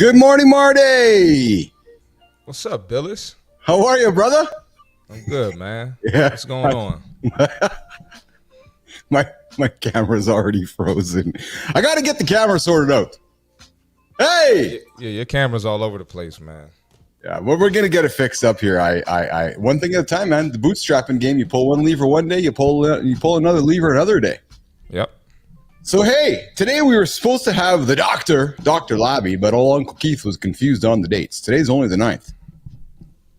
Good morning, Marty. What's up, Billis? How are you, brother? I'm good, man. Yeah. What's going on? My camera's already frozen. I got to get the camera sorted out. Hey. Yeah, your camera's all over the place, man. Yeah, well, we're gonna get it fixed up here. I one thing at a time, man. The bootstrapping game. You pull one lever one day, you pull another lever another day. Yep. So hey, today we were supposed to have the Dr. Labby, but old Uncle Keith was confused on the dates. Today's only the 9th.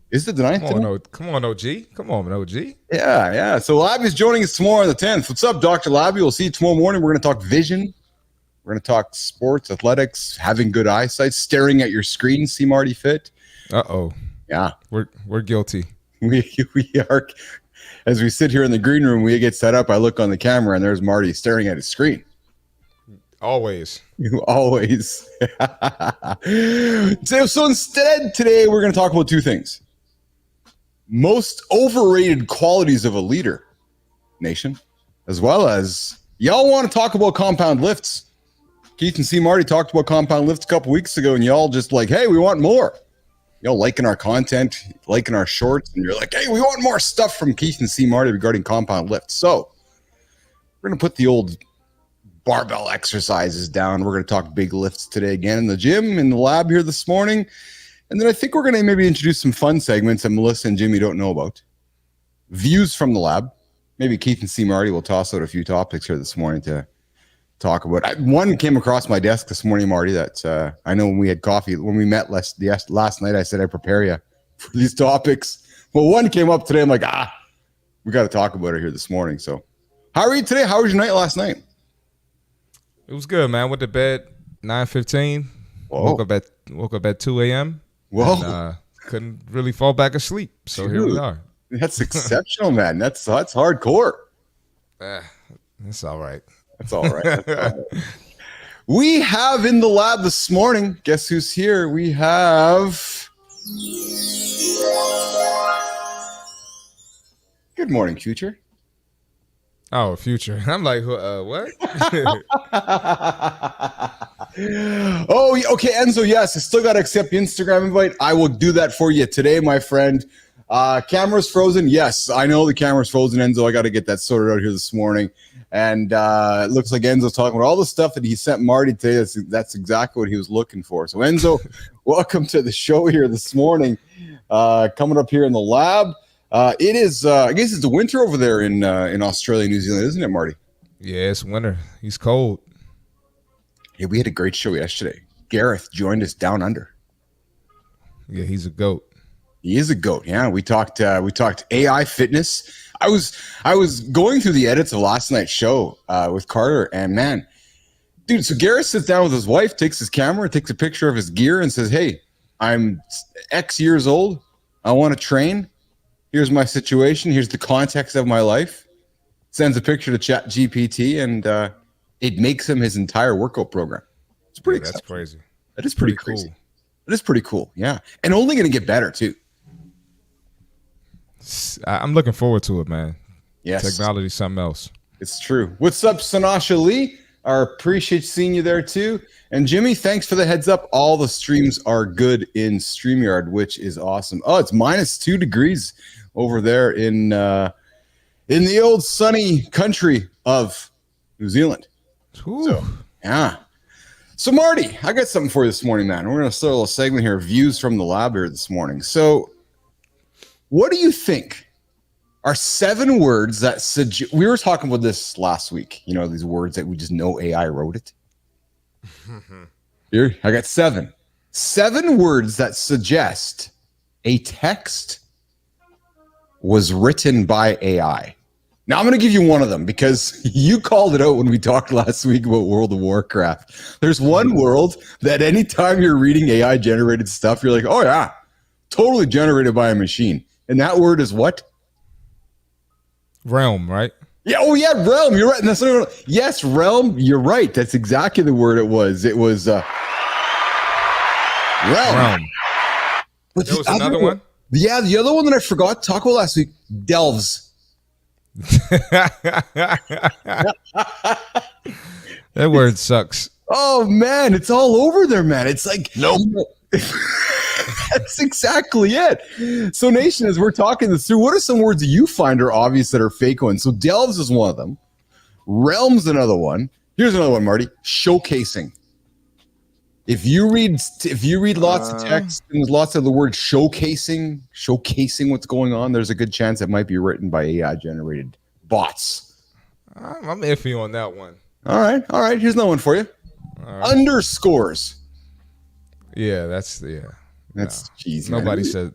Is it the 9th? Come on, OG. Come on, OG. Yeah. So Labby's joining us tomorrow on the 10th. What's up, Dr. Labby? We'll see you tomorrow morning. We're going to talk vision. We're going to talk sports, athletics, having good eyesight, staring at your screen. See Marty fit? Uh-oh. Yeah. We're guilty. We are. As we sit here in the green room, we get set up. I look on the camera, and there's Marty staring at his screen. Always. Always. So instead, today, we're going to talk about two things. Most overrated qualities of a leader, nation, as well as y'all want to talk about compound lifts. Keith and C. Marty talked about compound lifts a couple weeks ago, and y'all just like, hey, we want more. Y'all liking our content, liking our shorts, and you're like, hey, we want more stuff from Keith and C. Marty regarding compound lifts. So we're going to put the old barbell exercises down. We're going to talk big lifts today again in the gym, in the lab here this morning. And then I think we're going to maybe introduce some fun segments that Melissa and Jimmy don't know about. Views from the lab. Maybe Keith and C. Marty will toss out a few topics here this morning to talk about. One came across my desk this morning, Marty, that I know when we had coffee, when we met last night, I said, I prepare you for these topics. Well, one came up today. I'm like, we got to talk about it here this morning. So how are you today? How was your night last night? It was good, man. Went to bed 9:15. Woke up at 2 a.m. Whoa. And, couldn't really fall back asleep. So Dude, here we are. That's exceptional, man. That's hardcore. It's all right. That's all right. We have in the lab this morning, guess who's here? We have... Good morning, Future. Oh, Future. I'm like, what? Oh, okay, Enzo, yes. I still got to accept the Instagram invite. I will do that for you today, my friend. Camera's frozen. Yes, I know the camera's frozen, Enzo. I got to get that sorted out here this morning. And it looks like Enzo's talking about all the stuff that he sent Marty today. That's exactly what he was looking for. So, Enzo, welcome to the show here this morning. Coming up here in the lab. It is, I guess it's the winter over there in Australia, New Zealand, isn't it, Marty? Yeah, it's winter. He's cold. Yeah, we had a great show yesterday. Gareth joined us down under. Yeah, he's a goat. He is a goat. Yeah, we talked AI fitness. I was going through the edits of last night's show with Carter, and man, dude. So Gareth sits down with his wife, takes his camera, takes a picture of his gear, and says, "Hey, I'm X years old. I want to train. Here's my situation. Here's the context of my life." Sends a picture to Chat GPT, and it makes him his entire workout program. It's pretty. Yeah, that's crazy. That is pretty crazy. Cool. That is pretty cool. Yeah, and only going to get better too. I'm looking forward to it, man. Yes, technology, something else. It's true. What's up, Sanasha Lee? I appreciate seeing you there too. And Jimmy, thanks for the heads up. All the streams are good in StreamYard, which is awesome. Oh, it's -2 degrees over there in the old sunny country of New Zealand. So, yeah. So, Marty, I got something for you this morning, man. We're going to start a little segment here, views from the lab here this morning. So, what do you think are 7 words that suggest... We were talking about this last week. You know, these words that we just know AI wrote it. Here, I got 7. 7 words that suggest a text was written by AI. Now, I'm going to give you one of them because you called it out when we talked last week about World of Warcraft. There's one world that anytime you're reading AI-generated stuff, you're like, oh, yeah, totally generated by a machine. And that word is what? Realm, right? Yeah. Oh, yeah. Realm. You're right. And that's yes, realm. You're right. That's exactly the word it was. It was realm. But there was another one. Yeah, the other one that I forgot to talk about last week. Delves. That word sucks. Oh man, it's all over there, man. It's like Nope. That's exactly it. So, Nation, as we're talking this through, what are some words that you find are obvious that are fake ones? So, delves is one of them. Realm's another one. Here's another one, Marty. Showcasing. If you read lots of text and there's lots of the word showcasing what's going on, there's a good chance it might be written by AI generated bots. I'm iffy on that one. All right. Here's another one for you. Right. Underscores. Yeah, that's cheesy. Nobody says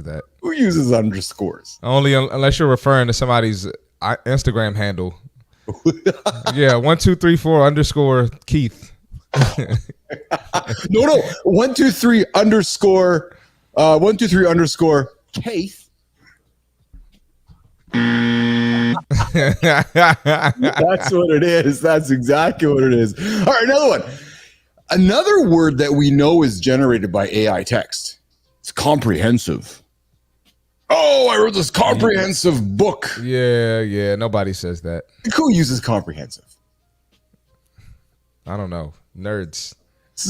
that. Who uses underscores? Only unless you're referring to somebody's Instagram handle. Yeah, 1 2 3 4 underscore Keith. No. 1 2 3 underscore 1 2 3 underscore Keith. That's what it is. That's exactly what it is. All right, another one. Another word that we know is generated by AI text. It's comprehensive. Oh, I wrote this comprehensive book. Yeah. Nobody says that. Who uses comprehensive? I don't know. Nerds.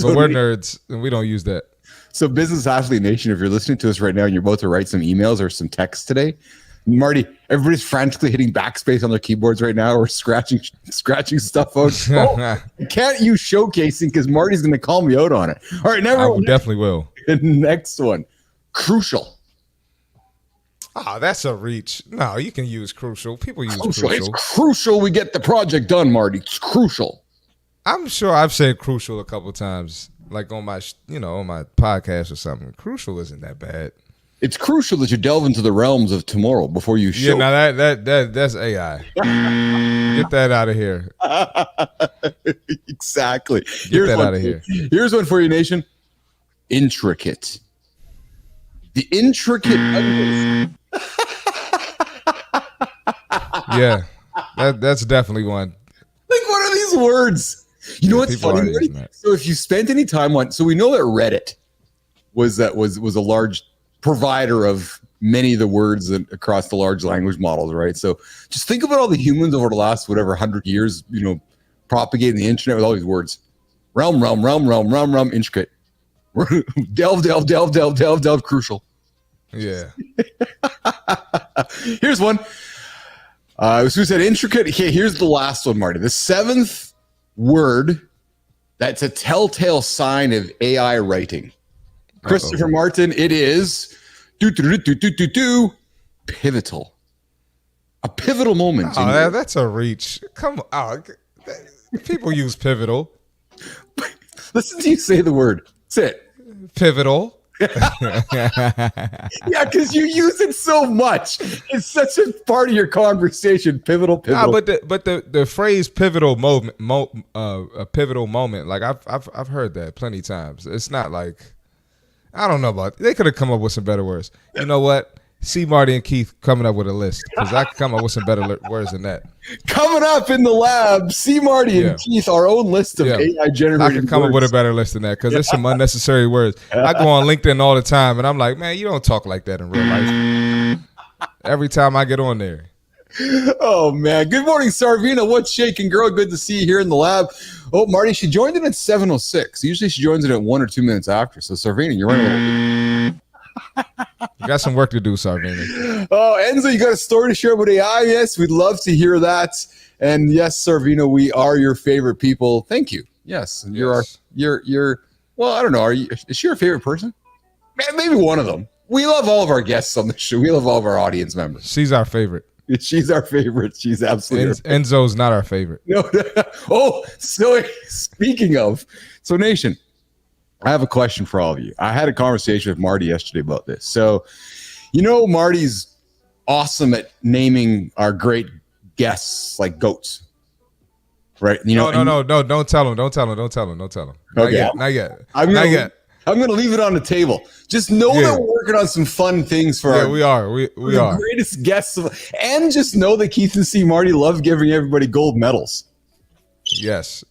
But we're nerds, and we don't use that. So, Business Athlete Nation, if you're listening to us right now and you're about to write some emails or some text today, Marty, everybody's frantically hitting backspace on their keyboards right now or scratching stuff out. I can't use showcasing because Marty's going to call me out on it. All right, definitely will. Next one, crucial. Oh, that's a reach. No, you can use crucial. People use crucial. It's crucial we get the project done, Marty. It's crucial. I'm sure I've said crucial a couple times, like on my podcast or something. Crucial isn't that bad. It's crucial that you delve into the realms of tomorrow before you show. Yeah, now that's AI. Get that out of here. Exactly. Get that out of here. Here's one for you, Nation. Intricate. The intricate. Yeah, that's definitely one. Like, what are these words? You know what's funny? So if you spent any time on, so we know that Reddit was a large provider of many of the words across the large language models, right? So just think about all the humans over the last 100 years, propagating the internet with all these words. Realm, intricate. Delve, crucial. Yeah. Here's one. So we said intricate. Okay, here's the last one, Marty. The seventh word that's a telltale sign of AI writing. Christopher Martin, it is pivotal. A pivotal moment. Oh, that's a reach. Come on. People use pivotal. Listen to you say the word. Say it. Pivotal. Yeah, because you use it so much. It's such a part of your conversation. Pivotal. But the phrase pivotal moment, a pivotal moment. Like I've heard that plenty of times. It's not like, I don't know about. They could have come up with some better words. You know what? See Marty and Keith coming up with a list, because I could come up with some better words than that. Coming up in the lab, see Marty and Keith, our own list of AI generated. I could come up with a better list than that, because there's some unnecessary words. I go on LinkedIn all the time, and I'm like, man, you don't talk like that in real life. Every time I get on there. Oh man! Good morning, Sarvina. What's shaking, girl? Good to see you here in the lab. Oh, Marty, she joined in at 7:06. Usually she joins in at 1 or 2 minutes after. So Sarvina, you're running a little. You got some work to do, Sarvina. Oh, Enzo, you got a story to share about AI? Yes, we'd love to hear that. And yes, Sarvina, we are your favorite people. Thank you. Yes, you're well, I don't know. Is she your favorite person? Maybe one of them. We love all of our guests on the show. We love all of our audience members. She's our favorite. She's our favorite. She's absolutely Enzo's not our favorite. No. Oh, so speaking of, so Nation, I have a question for all of you. I had a conversation with Marty yesterday about this. So, Marty's awesome at naming our great guests like goats, right? No, don't tell him. Don't tell him. Okay. Not yet. I'm going to leave it on the table. Just know that we're working on some fun things for our we are. We are greatest guests. And just know that Keith and C. Marty love giving everybody gold medals. Yes.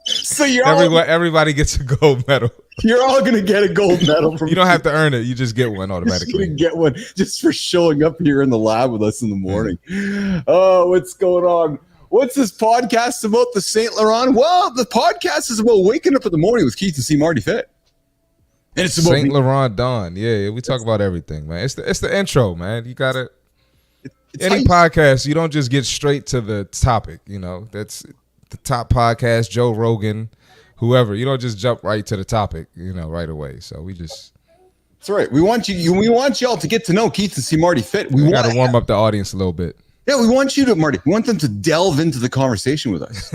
So everybody gets a gold medal. You're all going to get a gold medal from. You don't have to earn it. You just get one automatically. You get one just for showing up here in the lab with us in the morning. Oh, what's going on? What's this podcast about? The Saint Laurent? Well, the podcast is about waking up in the morning with Keith and C. Marty Fit. And it's about Saint Laurent Dawn. Yeah, we talk about everything, man. It's the intro, man. You gotta any podcast, you don't just get straight to the topic, you know. That's the top podcast, Joe Rogan, whoever. You don't just jump right to the topic, you know, right away. So we just That's right. We want y'all to get to know Keith and C. Marty Fit. We gotta warm up the audience a little bit. Yeah, we want you to, Marty. We want them to delve into the conversation with us.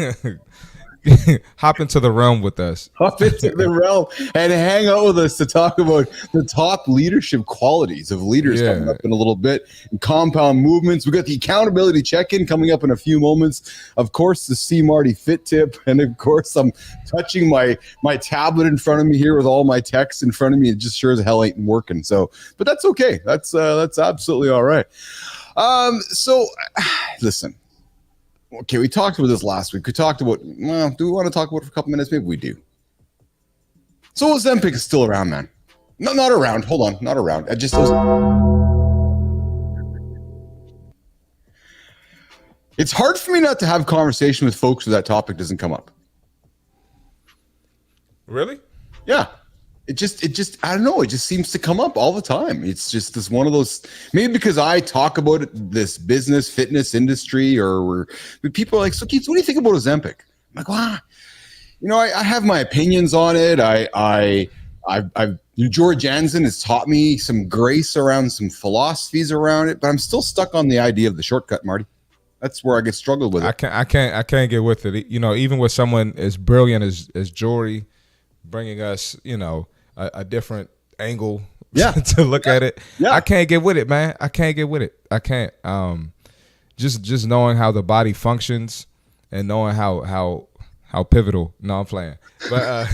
Hop into the realm with us. Hop into the realm and hang out with us to talk about the top leadership qualities of leaders coming up in a little bit. And compound movements. We got the accountability check-in coming up in a few moments. Of course, the C. Marty Fit tip. And of course, I'm touching my tablet in front of me here with all my texts in front of me. It just sure as hell ain't working. So, but that's okay. That's absolutely all right. So listen. Okay, we talked about this last week. We talked about, well, do we want to talk about it for a couple minutes? Maybe we do. So Ozempic is still around, man. No, not around. Hold on, not around. It's hard for me not to have conversation with folks where that topic doesn't come up. Really? Yeah. It just, I don't know. It just seems to come up all the time. It's just this one of those, maybe because I talk about it, this business, fitness industry, but people are like, so Keith, what do you think about Ozempic? I'm like, well, you know, I have my opinions on it. George Jansen has taught me some grace around some philosophies around it, but I'm still stuck on the idea of the shortcut, Marty. That's where I get struggled with it. I can't get with it. You know, even with someone as brilliant as Jory, bringing us, you know, a different angle to look at it. Yeah. I can't get with it, man. I can't get with it. I can't. Just knowing how the body functions and knowing how pivotal. No, I'm playing. But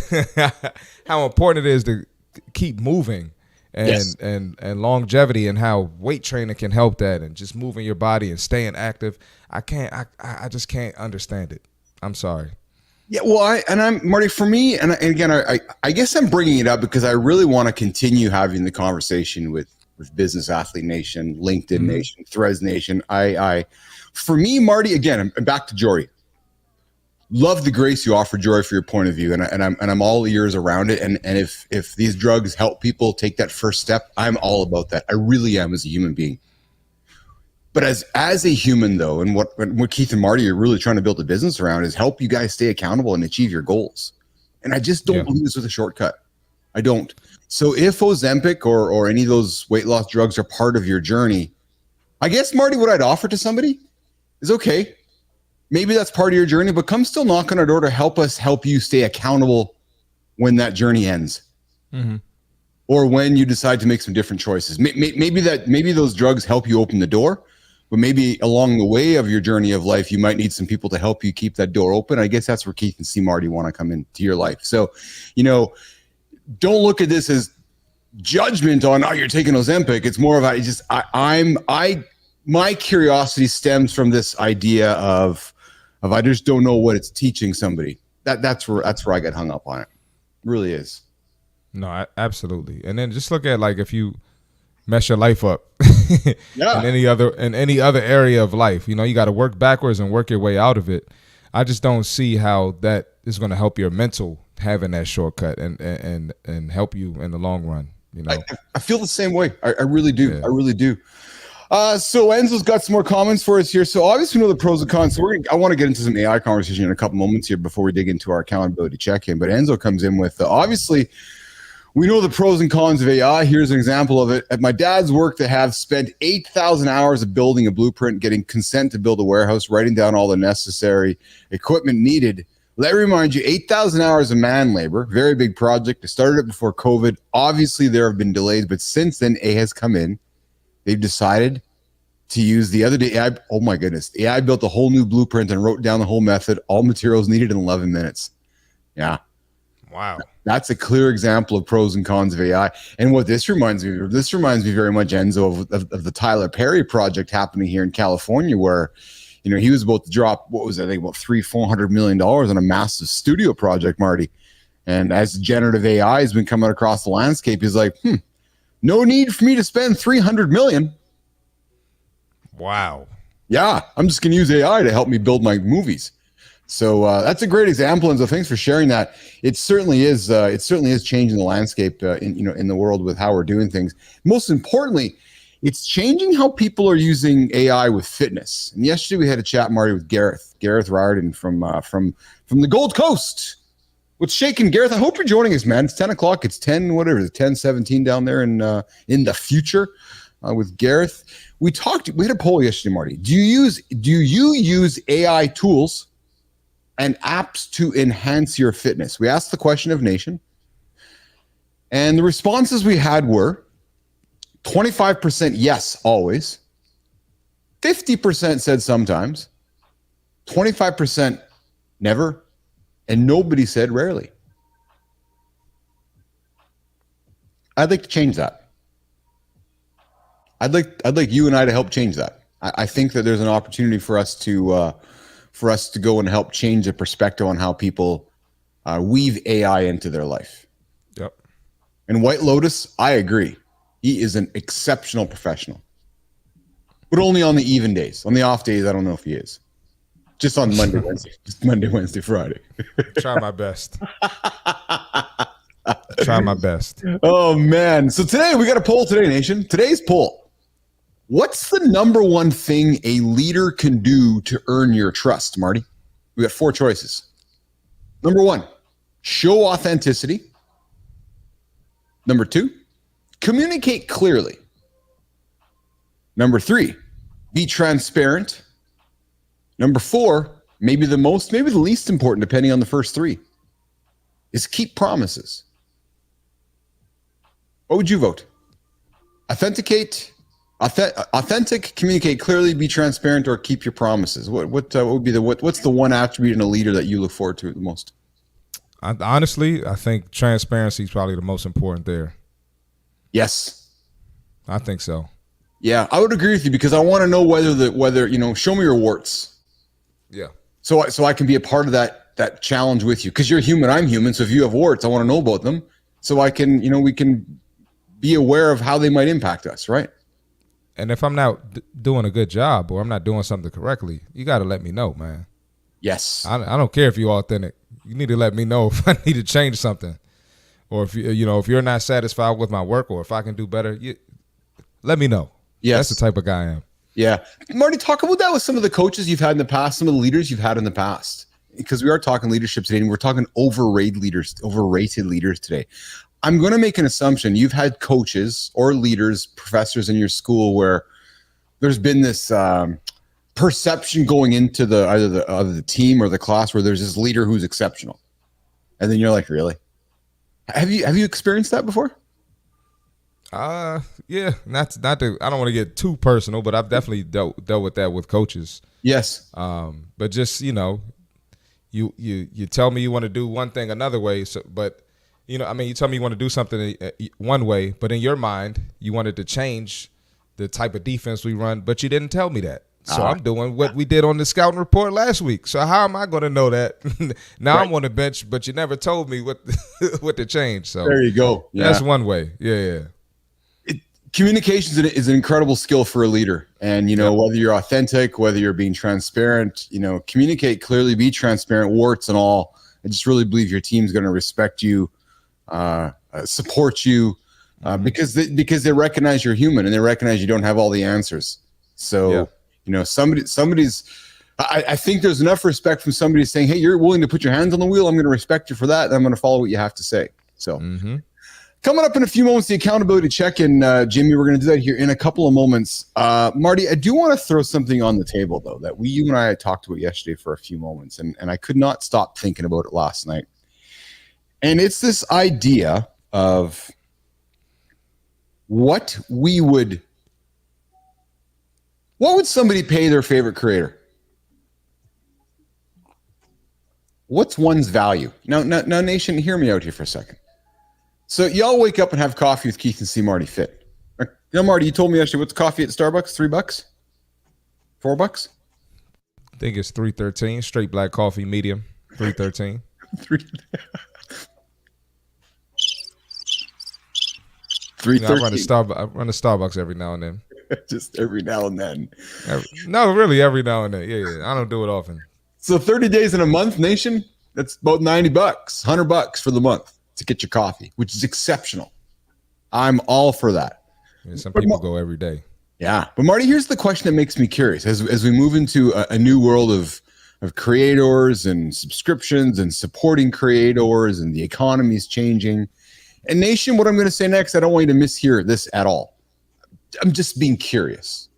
how important it is to keep moving and longevity and how weight training can help that and just moving your body and staying active. I just can't understand it. I'm sorry. Yeah, well, I'm Marty. For me, and again, I guess I'm bringing it up because I really want to continue having the conversation with Business Athlete Nation, LinkedIn Nation, Threads Nation. For me, Marty, again, I'm back to Jory. Love the grace you offer, Jory, for your point of view, and I'm all ears around it. And if these drugs help people take that first step, I'm all about that. I really am as a human being. But as a human, though, and what Keith and Marty are really trying to build a business around is help you guys stay accountable and achieve your goals. And I just don't believe this with a shortcut. I don't. So if Ozempic or any of those weight loss drugs are part of your journey, I guess, Marty, what I'd offer to somebody is, okay, maybe that's part of your journey, but come still knock on our door to help you stay accountable when that journey ends. Mm-hmm. Or when you decide to make some different choices. Maybe those drugs help you open the door. But maybe along the way of your journey of life, you might need some people to help you keep that door open. I guess that's where Keith and C. Marty want to come into your life. So, you know, don't look at this as judgment on, oh, you're taking Ozempic. It's more of my curiosity stems from this idea of I just don't know what it's teaching somebody. That's where I get hung up on it. It really is. No, absolutely. And then just look at, like, if you mess your life up in any other area of life, you know, you got to work backwards and work your way out of it. I just don't see how that is going to help your mental having that shortcut and help you in the long run. You know, I feel the same way. I really do. Yeah. I really do. So Enzo's got some more comments for us here. So obviously we know the pros and cons. So I want to get into some AI conversation in a couple moments here before we dig into our accountability check-in. But Enzo comes in with obviously we know the pros and cons of AI. Here's an example of it. At my dad's work, they have spent 8,000 hours of building a blueprint, getting consent to build a warehouse, writing down all the necessary equipment needed. Let me remind you, 8,000 hours of man labor, very big project. They started it before COVID. Obviously, there have been delays, but since then, AI has come in. They've decided to use the other day. AI, oh my goodness. AI built a whole new blueprint and wrote down the whole method, all materials needed in 11 minutes. Yeah. Wow. That's a clear example of pros and cons of AI. And what this reminds me very much, Enzo, of the Tyler Perry project happening here in California, where, you know, he was about to drop, what was it, I think about $400 million on a massive studio project, Marty. And as generative AI has been coming across the landscape, he's like, no need for me to spend $300 million. Wow. Yeah, I'm just going to use AI to help me build my movies. So that's a great example, and so thanks for sharing that. It certainly is. It certainly is changing the landscape in the world with how we're doing things. Most importantly, it's changing how people are using AI with fitness. And yesterday we had a chat, Marty, with Gareth Riordan from the Gold Coast. What's shaking, Gareth? I hope you're joining us, man. It's 10 o'clock. It's 10, whatever, it's 10:17 down there in the future with Gareth. We had a poll yesterday, Marty. Do you use AI tools and apps to enhance your fitness? We asked the question of Nation. And the responses we had were 25% yes, always. 50% said sometimes. 25% never. And nobody said rarely. I'd like to change that. I'd like you and I to help change that. I think that there's an opportunity for us to go and help change the perspective on how people weave AI into their life. Yep. And White Lotus, I agree. He is an exceptional professional, but only on the even days. On the off days, I don't know if he is. Just on Monday, Wednesday. Just Monday, Wednesday, Friday. Try my best. Try my best. Oh, man. So today, we got a poll today, Nation. Today's poll. What's the number one thing a leader can do to earn your trust, Marty? We got 4 choices. Number 1, show authenticity. Number 2, communicate clearly. Number 3, be transparent. Number 4, maybe the least important, depending on the first 3, is keep promises. What would you vote? Authentic, communicate clearly, be transparent, or keep your promises. What would be what's the one attribute in a leader that you look forward to the most? Honestly, I think transparency is probably the most important there. Yes, I think so. Yeah, I would agree with you, because I want to know whether show me your warts. Yeah. So I can be a part of that challenge with you, because you're human, I'm human. So if you have warts, I want to know about them, so I can we can be aware of how they might impact us, right? And if I'm not doing a good job, or I'm not doing something correctly, you got to let me know, man. Yes. I don't care if you're authentic. You need to let me know if I need to change something, or if if you're not satisfied with my work, or if I can do better. Let me know. Yes. That's the type of guy I am. Yeah. Marty, talk about that with some of the coaches you've had in the past, some of the leaders you've had in the past, because we are talking leadership today, and we're talking overrated leaders today. I'm going to make an assumption. You've had coaches or leaders, professors in your school where there's been this perception going into either the team or the class where there's this leader who's exceptional. And then you're like, really? Have you experienced that before? Yeah, not to, I don't want to get too personal, but I've definitely dealt with that with coaches. Yes. But just, you tell me you want to do one thing another way. So, but you tell me you want to do something one way, but in your mind, you wanted to change the type of defense we run, but you didn't tell me that. So I'm doing what we did on the scouting report last week. So how am I going to know that? Now right. I'm on the bench, but you never told me what to change. So there you go. Yeah. That's one way. Yeah. Communication is an incredible skill for a leader. And, whether you're authentic, whether you're being transparent, communicate clearly, be transparent, warts and all. I just really believe your team's going to respect you, support you, because they recognize you're human, and they recognize you don't have all the answers. So, somebody's, I think there's enough respect from somebody saying, hey, you're willing to put your hands on the wheel. I'm going to respect you for that. And I'm going to follow what you have to say. So, Coming up in a few moments, the accountability check-in, Jimmy. We're going to do that here in a couple of moments. Marty, I do want to throw something on the table, though, that you and I talked about yesterday for a few moments, and I could not stop thinking about it last night. And it's this idea of what would somebody pay their favorite creator? What's one's value? Now, Nation, hear me out here for a second. So y'all wake up and have coffee with Keith and see Marty Fit. Marty, you told me yesterday, what's coffee at Starbucks? $3? $4? I think it's $3.13. Straight black coffee, medium. $3.13. $3.13. I run to Starbucks every now and then. Just every now and then. No, really, every now and then. Yeah. I don't do it often. So 30 days in a month, nation, that's about $90, $100 for the month to get your coffee, which is exceptional. I'm all for that. Yeah, some people go every day. Yeah. But Marty, here's the question that makes me curious. As we move into a new world of creators and subscriptions and supporting creators, and the economy is changing. And nation, what I'm going to say next, I don't want you to mishear this at all. I'm just being curious.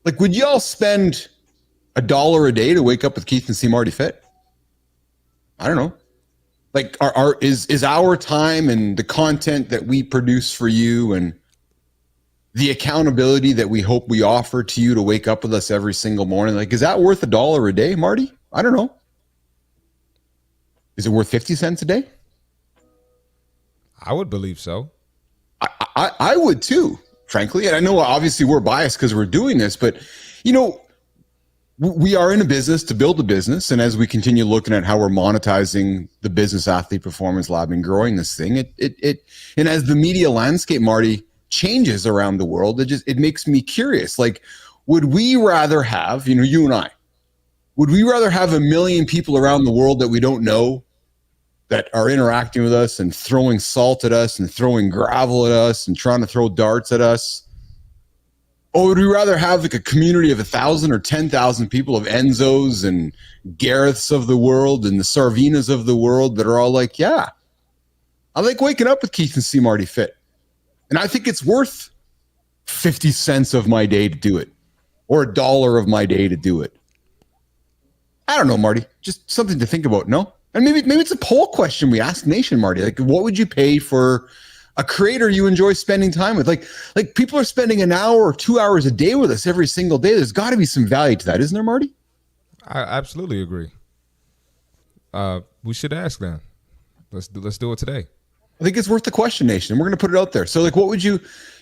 Like, would y'all spend $1 a day to wake up with Keith and see Marty Fit? I don't know. Like, is our time and the content that we produce for you and the accountability that we hope we offer to you to wake up with us every single morning, like, is that worth $1 a day, Marty? I don't know. Is it worth 50 cents a day? I would believe so. I would too, frankly. And I know obviously we're biased because we're doing this, but we are in a business to build a business. And as we continue looking at how we're monetizing the Business Athlete Performance Lab and growing this thing, and as the media landscape, Marty, changes around the world, it makes me curious. Like, would we rather have, you and I, would we rather have 1 million people around the world that we don't know that are interacting with us and throwing salt at us and throwing gravel at us and trying to throw darts at us? Or would we rather have like a community of 1,000 or 10,000 people, of Enzos and Gareths of the world and the Sarvinas of the world that are all like, yeah, I like waking up with Keith and see Marty Fit. And I think it's worth 50 cents of my day to do it, or $1 of my day to do it. I don't know, Marty. Just something to think about, no? And maybe it's a poll question we ask Nation, Marty. Like, what would you pay for a creator you enjoy spending time with? Like people are spending an hour or 2 hours a day with us every single day. There's got to be some value to that, isn't there, Marty? I absolutely agree. We should ask them. Let's do it today. I think it's worth the question, Nation. We're going to put it out there. So, like, what would you,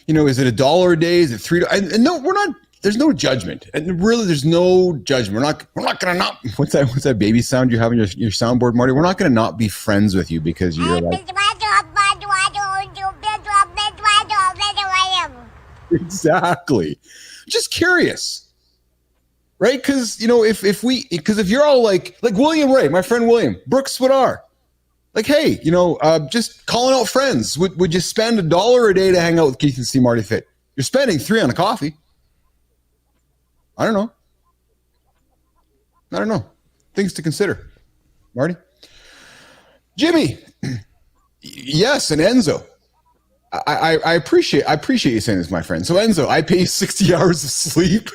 is it $1 a day? Is it $3? And no, we're not. There's no judgment, and really, there's no judgment. We're not going to not. What's that baby sound you have in your soundboard, Marty? We're not going to not be friends with you because you're like. Exactly. Just curious, right? Because if you're all like William Ray, my friend William Brooks Swadar. Like, hey, just calling out friends. Would you spend $1 a day to hang out with Keith and see Marty Fit? You're spending $3 on a coffee. I don't know. Things to consider, Marty. Jimmy, yes, and Enzo. I appreciate you saying this, my friend. So Enzo, I pay 60 hours of sleep.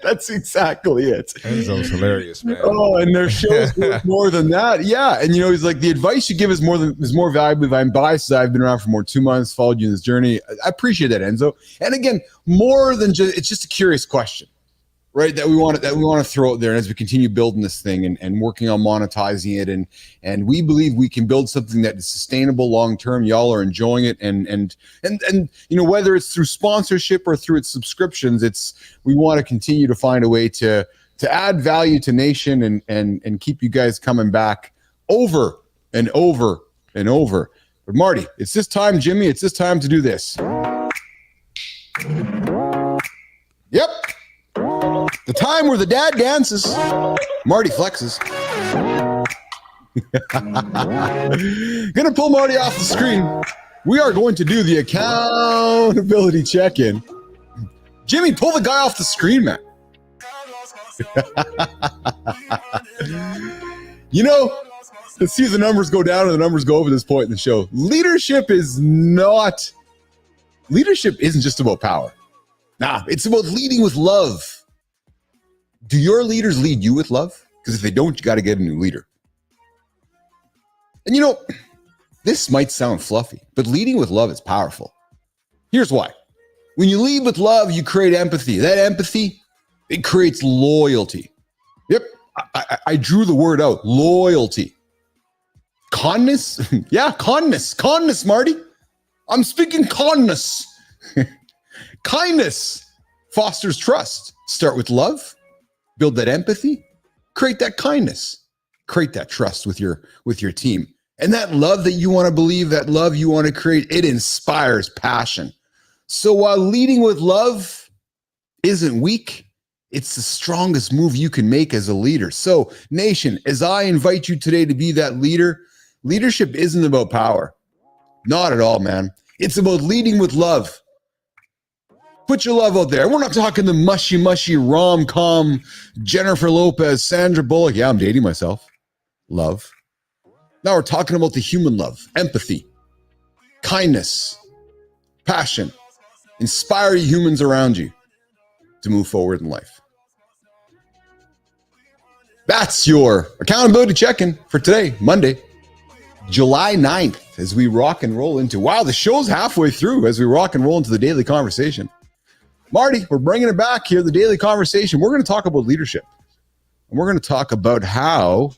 That's exactly it. Enzo's hilarious, man. Oh, and their show's more than that. Yeah. And he's like, the advice you give is more valuable. I'm biased. I've been around for more 2 months, followed you in this journey. I appreciate that, Enzo. And again, more than it's just a curious question, right? That we want to throw out there. And as we continue building this thing and working on monetizing it, and we believe we can build something that is sustainable long-term. Y'all are enjoying it. And whether it's through sponsorship or through its subscriptions, we want to continue to find a way to add value to Nation and keep you guys coming back over and over and over. But Marty, it's this time, Jimmy, it's this time to do this. Yep. The time where the dad dances, Marty flexes. Gonna pull Marty off the screen. We are going to do the accountability check-in. Jimmy, pull the guy off the screen, man. Let's see if the numbers go down or the numbers go over this point in the show. Leadership isn't just about power. Nah, it's about leading with love. Do your leaders lead you with love? Because if they don't, you got to get a new leader. And this might sound fluffy, but leading with love is powerful. Here's why. When you lead with love, you create empathy. That empathy, it creates loyalty. Yep, I drew the word out, loyalty. Kindness? Yeah, kindness, Marty. I'm speaking kindness. Kindness fosters trust. Start with love. Build that empathy, create that kindness, create that trust with your team. And that love that you want to believe, that love you want to create, it inspires passion. So while leading with love isn't weak, it's the strongest move you can make as a leader. So, nation, as I invite you today to be that leader, leadership isn't about power. Not at all, man. It's about leading with love. Put your love out there. We're not talking the mushy rom-com Jennifer Lopez, Sandra Bullock. Yeah, I'm dating myself. Love. Now we're talking about the human love, empathy, kindness, passion. Inspire humans around you to move forward in life. That's your accountability check-in for today, Monday, July 9th, as we rock and roll into, wow, the show's halfway through as we rock and roll into the daily conversation. Marty, we're bringing it back here, the daily conversation. We're going to talk about leadership. And we're going to talk about how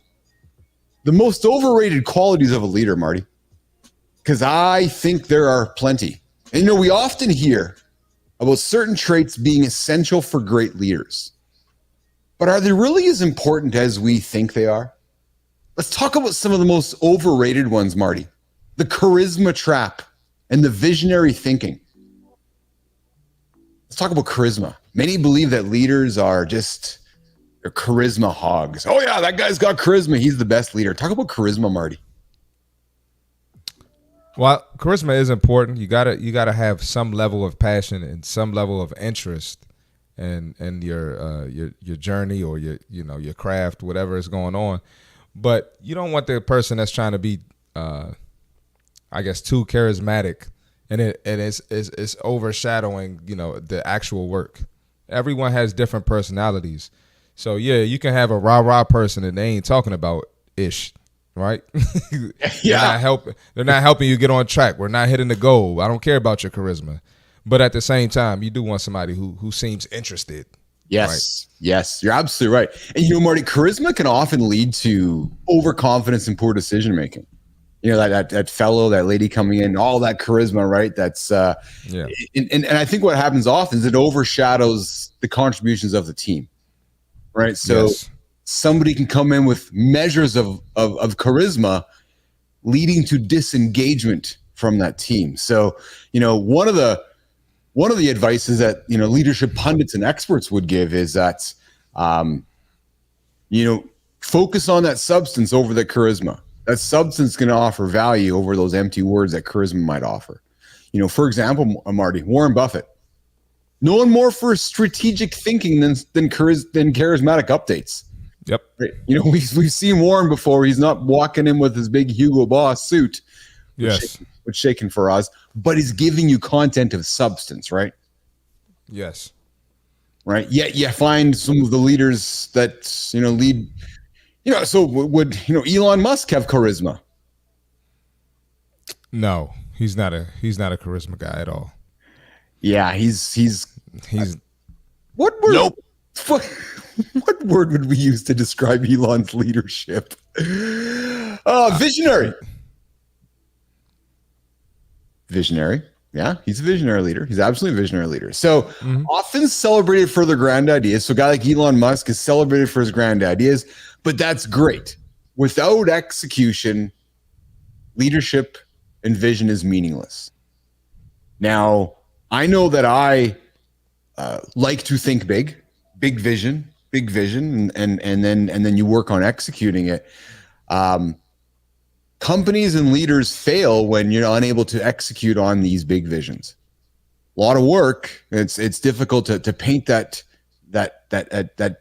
the most overrated qualities of a leader, Marty, because I think there are plenty. And, we often hear about certain traits being essential for great leaders. But are they really as important as we think they are? Let's talk about some of the most overrated ones, Marty. The charisma trap and the visionary thinking. Let's talk about charisma. Many believe that leaders are just charisma hogs. Oh yeah, that guy's got charisma. He's the best leader. Talk about charisma, Marty. Well, charisma is important. You gotta have some level of passion and some level of interest in your journey or your craft, whatever is going on. But you don't want the person that's trying to be, I guess, too charismatic, and it's overshadowing the actual work. Everyone has different personalities, so yeah, you can have a rah-rah person and they ain't talking about ish. Right? Yeah. They're not helping you get on track. We're not hitting the goal. I don't care about your charisma. But at the same time, you do want somebody who seems interested. Yes. Right? Yes, you're absolutely right. And Marty, charisma can often lead to overconfidence and poor decision making. That lady coming in, all that charisma, right? That's yeah. And I think what happens often is it overshadows the contributions of the team. Right. So yes. Somebody can come in with measures of charisma leading to disengagement from that team. So, one of the advices that, leadership pundits and experts would give is that, focus on that substance over the charisma. That substance can offer value over those empty words that charisma might offer. For example, Marty, Warren Buffett, known more for strategic thinking than charismatic updates. Yep. Right. We've seen Warren before. He's not walking in with his big Hugo Boss suit. Yes. Which shaken for us, but he's giving you content of substance, right? Yes. Right. Yet you find some of the leaders that lead. So would Elon Musk have charisma? No, he's not a charisma guy at all. Yeah, he's what word? Nope. What word would we use to describe Elon's leadership? Visionary. Visionary. Yeah, he's a visionary leader. He's absolutely a visionary leader. So often celebrated for their grand ideas. So a guy like Elon Musk is celebrated for his grand ideas, but that's great. Without execution, leadership and vision is meaningless. Now, I know that I like to think big vision, and then you work on executing it. Companies and leaders fail when you're unable to execute on these big visions. A lot of work. It's difficult to paint that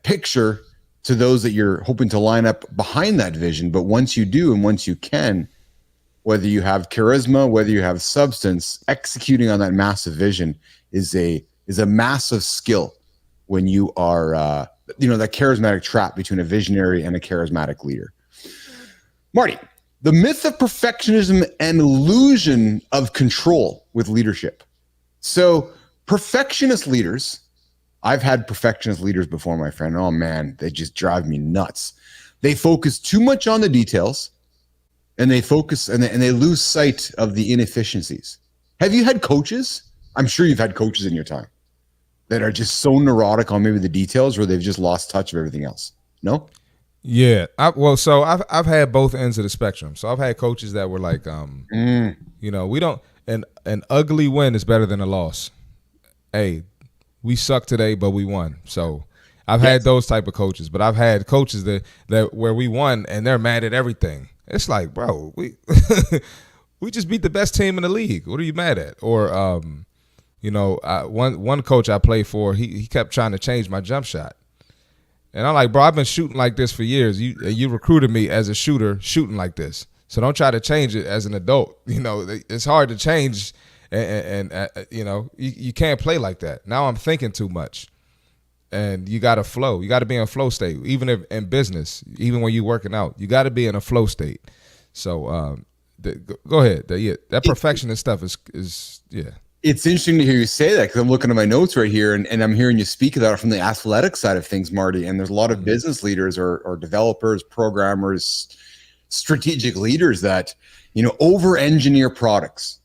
picture to those that you're hoping to line up behind that vision. But once you do, and once you can, whether you have charisma, whether you have substance, executing on that massive vision is a massive skill when you are that charismatic trap between a visionary and a charismatic leader. Marty, the myth of perfectionism and illusion of control with leadership. So perfectionist leaders, I've had perfectionist leaders before, my friend. Oh man, they just drive me nuts. They focus too much on the details, and they lose sight of the inefficiencies. Have you had coaches? I'm sure you've had coaches in your time that are just so neurotic on maybe the details where they've just lost touch of everything else. No? Yeah. I've had both ends of the spectrum. So I've had coaches that were like, we don't, an ugly win is better than a loss. hey, we suck today, but we won. So I've Yes. had those type of coaches, but I've had coaches that where we won and they're mad at everything. It's like, bro, we we just beat the best team in the league. What are you mad at? Or one coach I played for, he kept trying to change my jump shot. And I'm like, bro, I've been shooting like this for years. You recruited me as a shooter shooting like this. So don't try to change it as an adult. It's hard to change, and you can't play like that. Now I'm thinking too much, and you got to flow. You got to be in a flow state, even if in business, even when you're working out. You got to be in a flow state. So go ahead. That perfectionist stuff is. It's interesting to hear you say that because I'm looking at my notes right here and I'm hearing you speak about it from the athletic side of things, Marty. And there's a lot of business leaders or developers, programmers, strategic leaders that, over-engineer products,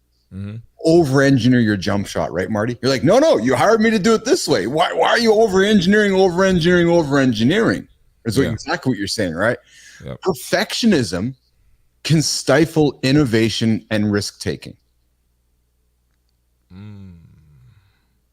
over-engineer your jump shot, right, Marty? You're like, no, you hired me to do it this way. Why are you over-engineering? That's exactly what you're saying, right? Yep. Perfectionism can stifle innovation and risk-taking.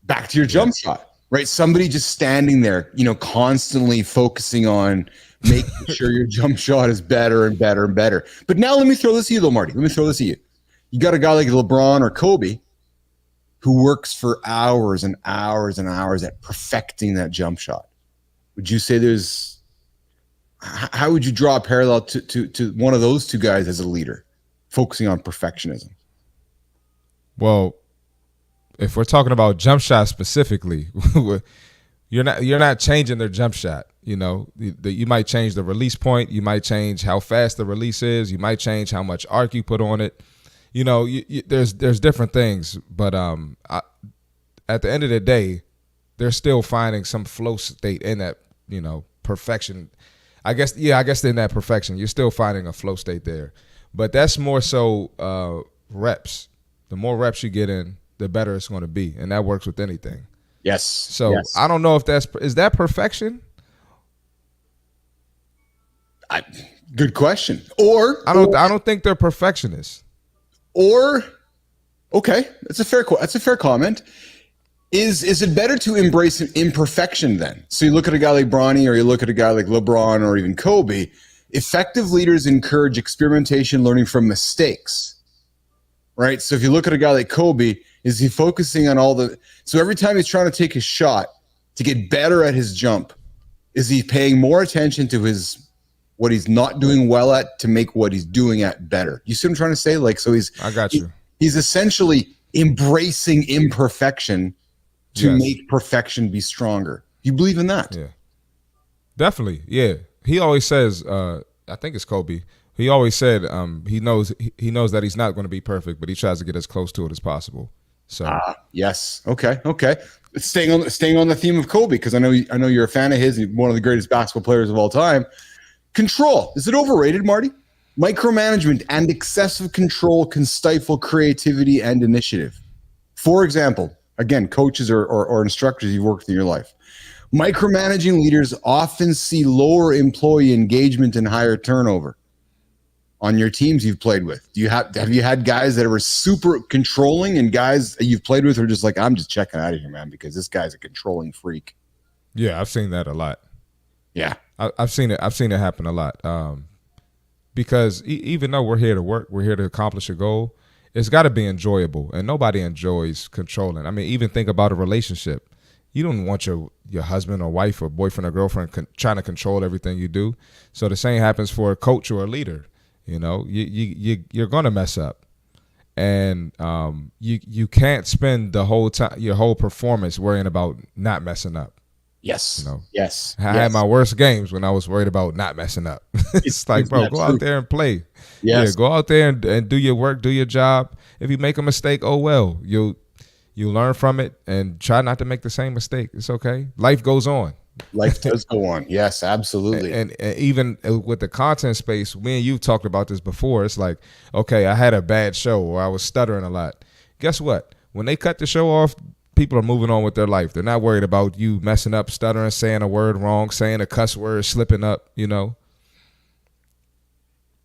Back to your jump shot, right? Somebody just standing there, constantly focusing on making sure your jump shot is better and better and better. But now let me throw this at you though, Marty. You got a guy like LeBron or Kobe who works for hours and hours and hours at perfecting that jump shot. Would you say how would you draw a parallel to one of those two guys as a leader, focusing on perfectionism? Well, if we're talking about jump shot specifically, you're not changing their jump shot. You might change the release point. You might change how fast the release is. You might change how much arc you put on it. There's different things, but at the end of the day, they're still finding some flow state in that perfection. I guess in that perfection, you're still finding a flow state there, but that's more so reps. The more reps you get in, the better it's going to be. And that works with anything. Yes. So yes. I don't know if is that perfection? Good question. Or I don't think they're perfectionists. Or, okay, that's a fair comment. Is it better to embrace imperfection then? So you look at a guy like Bronny, or you look at a guy like LeBron, or even Kobe. Effective leaders encourage experimentation, learning from mistakes. Right. So if you look at a guy like Kobe, is he focusing on so every time he's trying to take his shot to get better at his jump, is he paying more attention to what he's not doing well at to make what he's doing at better? You see what I'm trying to say? I got you. He's essentially embracing imperfection to make perfection be stronger. You believe in that? Yeah. Definitely. Yeah. He always says, I think it's Kobe. He always said he knows that he's not going to be perfect, but he tries to get as close to it as possible. So yes, okay. Staying on the theme of Kobe, because I know you're a fan of his. He's one of the greatest basketball players of all time. Control, is it overrated, Marty? Micromanagement and excessive control can stifle creativity and initiative. For example, again, coaches or instructors you've worked with in your life. Micromanaging leaders often see lower employee engagement and higher turnover. On your teams you've played with, have you had guys that were super controlling and guys that you've played with are just like, I'm just checking out of here, man, because this guy's a controlling freak? Yeah, I've seen that a lot. Yeah, I've seen it happen a lot. Because even though we're here to work, we're here to accomplish a goal. It's got to be enjoyable, and nobody enjoys controlling. I mean, even think about a relationship. You don't want your husband or wife or boyfriend or girlfriend trying to control everything you do. So the same happens for a coach or a leader. You're gonna mess up, and you can't spend the whole time, your whole performance, worrying about not messing up. Yes. Yes. I had my worst games when I was worried about not messing up. It's like, bro, go out there and play. Yes. Yeah, go out there and do your work, do your job. If you make a mistake, oh well, you learn from it and try not to make the same mistake. It's okay. Life goes on. Life does go on. Yes, absolutely. And even with the content space, me and you talked about this before. It's like, okay, I had a bad show or I was stuttering a lot. Guess what? When they cut the show off, people are moving on with their life. They're not worried about you messing up, stuttering, saying a word wrong, saying a cuss word, slipping up,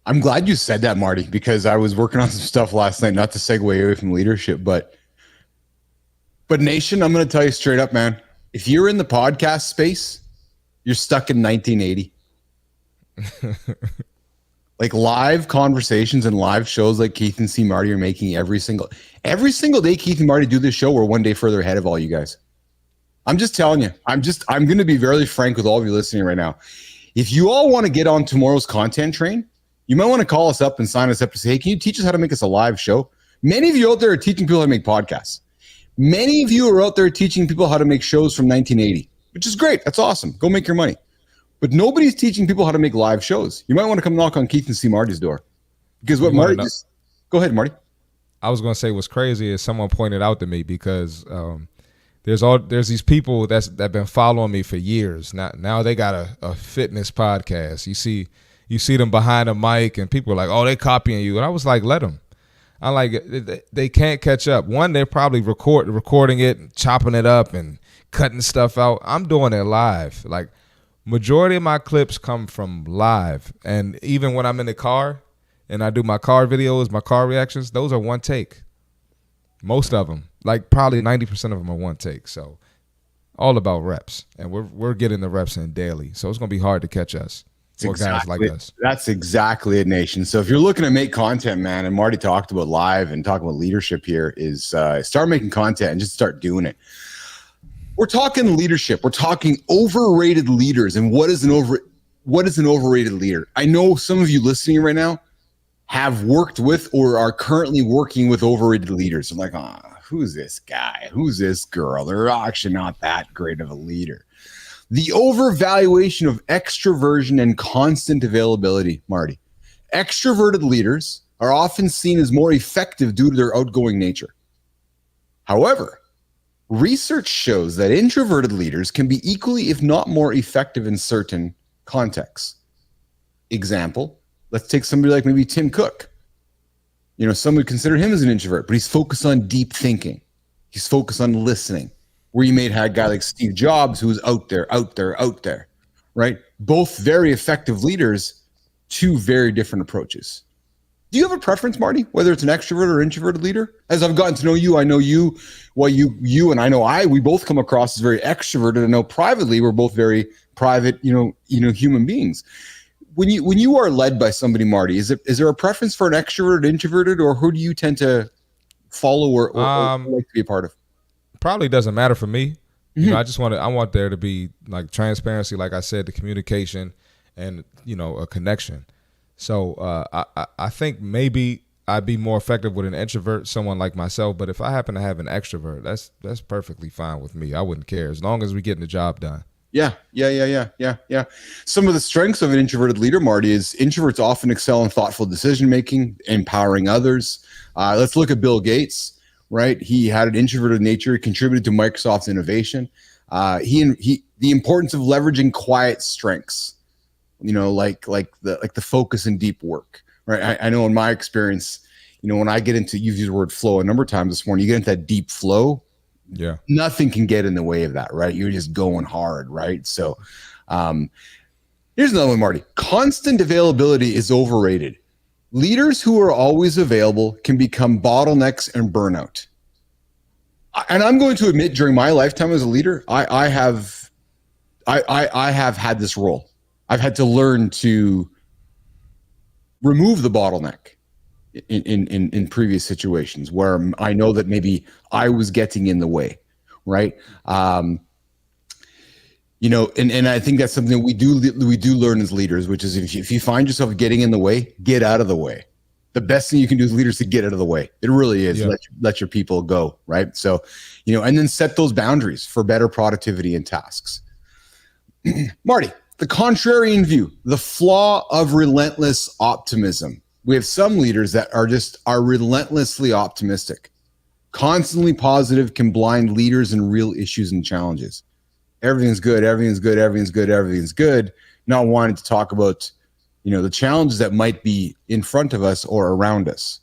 I'm glad you said that, Marty, because I was working on some stuff last night, not to segue away from leadership, but But Nation, I'm going to tell you straight up, man. If you're in the podcast space, you're stuck in 1980. Like live conversations and live shows like Keith and C. Marty are making every single day. Keith and Marty do this show. We're one day further ahead of all you guys. I'm just telling you. I'm going to be very frank with all of you listening right now. If you all want to get on tomorrow's content train, you might want to call us up and sign us up to say, hey, can you teach us how to make us a live show? Many of you out there are teaching people how to make podcasts. Many of you are out there teaching people how to make shows from 1980, which is great. That's awesome. Go make your money. But nobody's teaching people how to make live shows. You might want to come knock on Keith and C. Marty's door. Because what Marty just... Go ahead, Marty. I was going to say what's crazy is someone pointed out to me because there's these people that been following me for years. Now they got a fitness podcast. You see them behind a mic and people are like, oh, they copying you. And I was like, let them. I'm like, they can't catch up. One, they're probably recording it, chopping it up and cutting stuff out. I'm doing it live. Like, majority of my clips come from live. And even when I'm in the car and I do my car videos, my car reactions, those are one take. Most of them, like probably 90% of them are one take. So all about reps. And we're getting the reps in daily. So it's going to be hard to catch us. For guys like us. That's exactly it, Nation. So if you're looking to make content, man, and Marty talked about live and talking about leadership here, is start making content and just start doing it. We're talking leadership. We're talking overrated leaders. And what is an overrated leader? I know some of you listening right now have worked with or are currently working with overrated leaders. I'm like, who's this guy? Who's this girl? They're actually not that great of a leader. The overvaluation of extroversion and constant availability, Marty. Extroverted leaders are often seen as more effective due to their outgoing nature. However, research shows that introverted leaders can be equally, if not more effective in certain contexts. Example, let's take somebody like maybe Tim Cook. You know, some would consider him as an introvert, but he's focused on deep thinking. He's focused on listening. Where you may have had a guy like Steve Jobs who was out there, right? Both very effective leaders, two very different approaches. Do you have a preference, Marty, whether it's an extrovert or introverted leader? As I've gotten to know you, I know you, well, you and I know we both come across as very extroverted. I know privately we're both very private, human beings. When you are led by somebody, Marty, is there a preference for an extroverted, introverted, or who do you tend to follow or like to be a part of? Probably doesn't matter for me. Mm-hmm. I want there to be like transparency, like I said, the communication and, a connection. So I think maybe I'd be more effective with an introvert, someone like myself. But if I happen to have an extrovert, that's perfectly fine with me. I wouldn't care as long as we're getting the job done. Yeah. Some of the strengths of an introverted leader, Marty, is introverts often excel in thoughtful decision-making, empowering others. Let's look at Bill Gates. Right, he had an introverted nature. He contributed to Microsoft's innovation. The importance of leveraging quiet strengths, like the focus and deep work. Right, I know in my experience, when I get into, you've used the word flow a number of times this morning. You get into that deep flow. Yeah, nothing can get in the way of that. Right, you're just going hard. Right, so here's another one, Marty. Constant availability is overrated. Leaders who are always available can become bottlenecks and burnout. And I'm going to admit, during my lifetime as a leader, I have had this role. I've had to learn to remove the bottleneck in previous situations where I know that maybe I was getting in the way, right? And I think that's something that we do learn as leaders, which is if you find yourself getting in the way, get out of the way. The best thing you can do as leaders is to get out of the way. It really is. Yeah. Let your people go, right? So, and then set those boundaries for better productivity and tasks. Marty, the contrarian view, the flaw of relentless optimism. We have some leaders that are relentlessly optimistic. Constantly positive can blind leaders in real issues and challenges. Everything's good, everything's good, everything's good, everything's good. Not wanting to talk about, the challenges that might be in front of us or around us.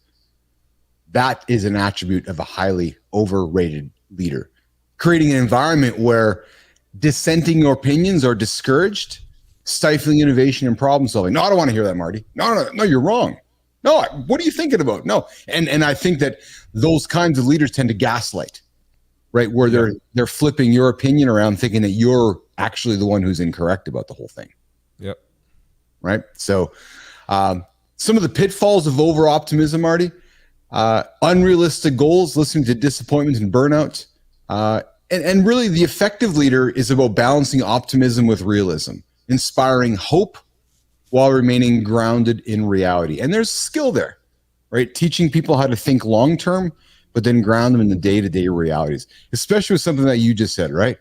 That is an attribute of a highly overrated leader. Creating an environment where dissenting opinions are discouraged, stifling innovation and problem solving. No, I don't want to hear that, Marty. No, you're wrong. No, what are you thinking about? No. And I think that those kinds of leaders tend to gaslight. right? Where they're flipping your opinion around, thinking that you're actually the one who's incorrect about the whole thing. Yep. Right. So some of the pitfalls of over optimism, Marty, unrealistic goals, listening to disappointment and burnout. And really the effective leader is about balancing optimism with realism, inspiring hope while remaining grounded in reality. And there's skill there, right? Teaching people how to think long-term, but then ground them in the day-to-day realities, especially with something that you just said, right?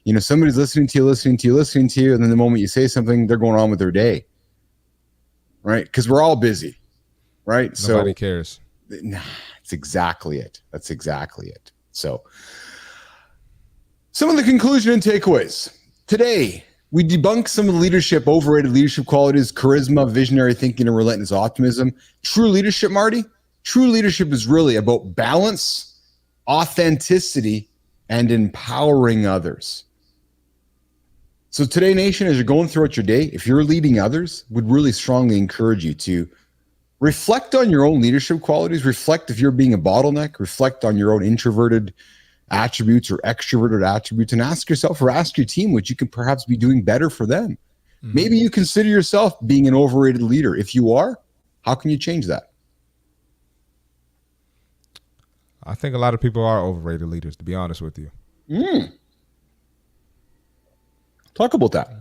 You know, somebody's listening to you, and then the moment you say something, they're going on with their day, right? Because we're all busy, right? Nobody cares. That's exactly it. That's exactly it. So some of the conclusion and takeaways. Today, we debunk some of the overrated leadership qualities, charisma, visionary thinking, and relentless optimism. True leadership, Marty, true leadership is really about balance, authenticity, and empowering others. So today, nation, as you're going throughout your day, if you're leading others, would really strongly encourage you to reflect on your own leadership qualities, reflect if you're being a bottleneck, reflect on your own introverted attributes or extroverted attributes, and ask yourself or ask your team what you could perhaps be doing better for them. Mm-hmm. Maybe you consider yourself being an overrated leader. If you are, how can you change that? I think a lot of people are overrated leaders, to be honest with you. Talk about that.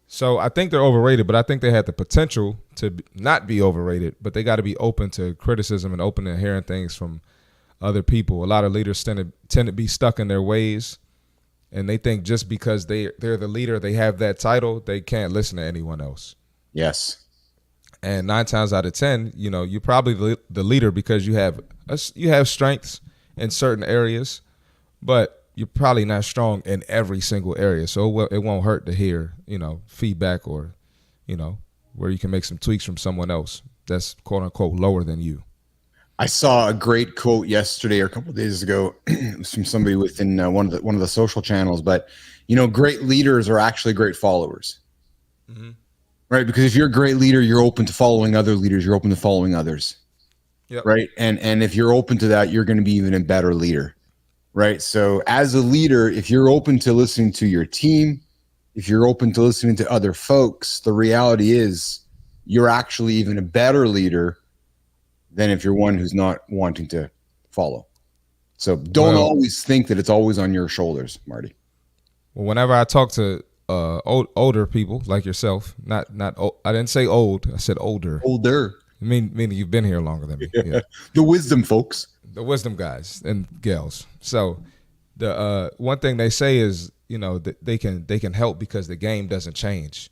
So I think they're overrated, but I think they had the potential to not be overrated, but they got to be open to criticism and open to hearing things from other people. A lot of leaders tend to be stuck in their ways, and they think just because they're the leader, they have that title, they can't listen to anyone else. Yes. And 9 times out of 10, you know, you're probably the leader because you have strengths in certain areas, but you're probably not strong in every single area. So it won't hurt to hear, you know, feedback or, you know, where you can make some tweaks from someone else that's quote unquote lower than you. I saw a great quote yesterday or a couple of days ago. It was from somebody within one of the social channels, but you know, great leaders are actually great followers. Mm-hmm. Right? Because if you're a great leader, you're open to following other leaders, you're open to following others. Yep. Right? And if you're open to that, you're going to be even a better leader. Right. So as a leader, if you're open to listening to your team, if you're open to listening to other folks, the reality is you're actually even a better leader than if you're one who's not wanting to follow. So don't always think that it's always on your shoulders, Marty. Well, whenever I talk to older people like yourself, not old, I didn't say old, I said older. Older. Meaning you've been here longer than me. Yeah. The wisdom folks. The wisdom guys and gals. So the one thing they say is, you know, that they can help because the game doesn't change.